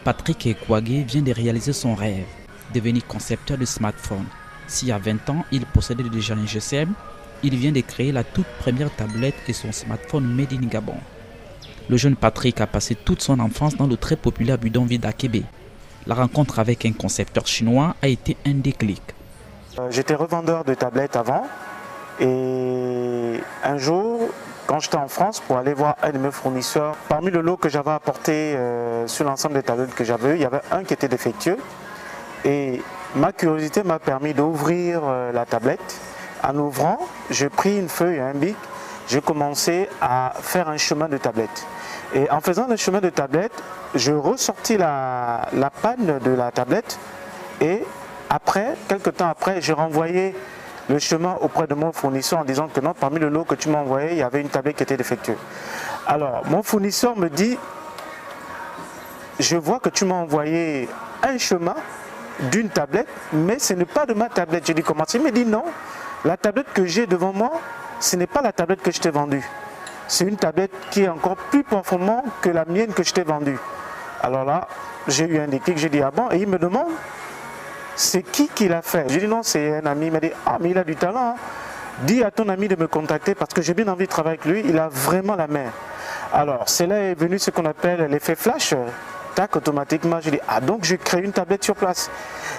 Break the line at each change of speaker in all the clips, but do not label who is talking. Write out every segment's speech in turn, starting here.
Patrick Ekwagé vient de réaliser son rêve, devenir concepteur de smartphone. Si à 20 ans, il possédait déjà un GSM, il vient de créer la toute première tablette et son smartphone made in Gabon. Le jeune Patrick a passé toute son enfance dans le très populaire bidonville d'Akébé. La rencontre avec un concepteur chinois a été un déclic.
J'étais revendeur de tablettes avant et un jour, quand j'étais en France pour aller voir un de mes fournisseurs, parmi le lot que j'avais apporté sur l'ensemble des tablettes que j'avais, il y avait un qui était défectueux et ma curiosité m'a permis d'ouvrir la tablette. En ouvrant, j'ai pris une feuille et un bic, j'ai commencé à faire un chemin de tablette. Et en faisant le chemin de tablette, je ressortis la panne de la tablette et après, quelques temps après, j'ai renvoyé le chemin auprès de mon fournisseur en disant que non, parmi le lot que tu m'as envoyé, il y avait une tablette qui était défectueuse. Alors, mon fournisseur me dit, je vois que tu m'as envoyé un chemin d'une tablette, mais ce n'est pas de ma tablette. J'ai dit comment? Il me dit non, la tablette que j'ai devant moi, ce n'est pas la tablette que je t'ai vendue. C'est une tablette qui est encore plus performante que la mienne que je t'ai vendue. Alors là, j'ai eu un déclic, j'ai dit ah bon, et il me demande, c'est qui l'a fait? J'ai dit non, c'est un ami. Il m'a dit ah mais il a du talent. Hein. Dis à ton ami de me contacter parce que j'ai bien envie de travailler avec lui, il a vraiment la main. Alors c'est là est venu ce qu'on appelle l'effet flash. Tac, automatiquement, j'ai dit ah donc je crée une tablette sur place.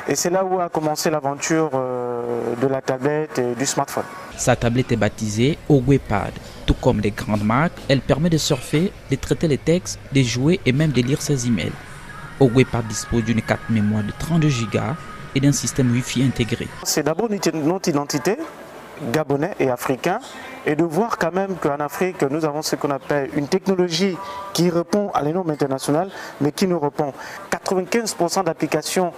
Et c'est là où a commencé l'aventure de la tablette et du smartphone.
Sa tablette est baptisée OgwePad. Tout comme les grandes marques, elle permet de surfer, de traiter les textes, de jouer et même de lire ses emails. OgwePad dispose d'une carte mémoire de 32 Go et d'un système Wi-Fi intégré.
C'est d'abord notre identité, gabonais et africain, et de voir quand même qu'en Afrique, nous avons ce qu'on appelle une technologie qui répond à les normes internationales, mais qui nous répond. 95% d'applications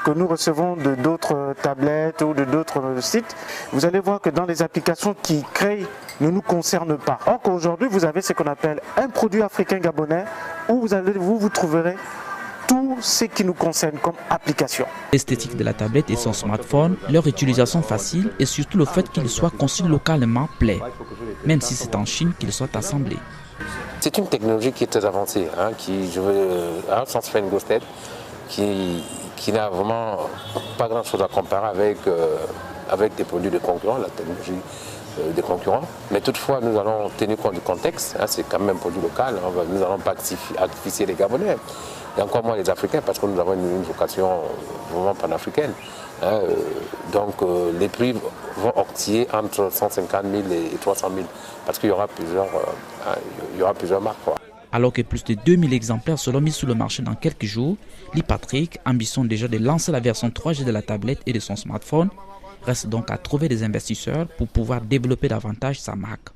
que nous recevons de d'autres tablettes ou de d'autres sites, vous allez voir que dans les applications qui créent ne nous concernent pas. Or qu'aujourd'hui, vous avez ce qu'on appelle un produit africain gabonais où vous trouverez tout ce qui nous concerne comme application.
L'esthétique de la tablette et son smartphone, leur utilisation facile et surtout le fait qu'ils soient conçus localement plaît, même si c'est en Chine qu'ils soient assemblés.
C'est une technologie qui est très avancée, hein, qui, sans se faire une grosse tête, qui n'a vraiment pas grand chose à comparer avec des produits de concurrents, la technologie des concurrents. Mais toutefois, nous allons tenir compte du contexte, hein, c'est quand même un produit local, hein, nous n'allons pas artificier les Gabonais. Et encore moins les Africains, parce que nous avons une vocation vraiment panafricaine. Hein, donc les prix vont osciller entre 150 000 et 300 000, parce qu'il y aura plusieurs marques. Quoi.
Alors que plus de 2000 exemplaires seront mis sur le marché dans quelques jours, Patrick ambitionne déjà de lancer la version 3G de la tablette et de son smartphone. Reste donc à trouver des investisseurs pour pouvoir développer davantage sa marque.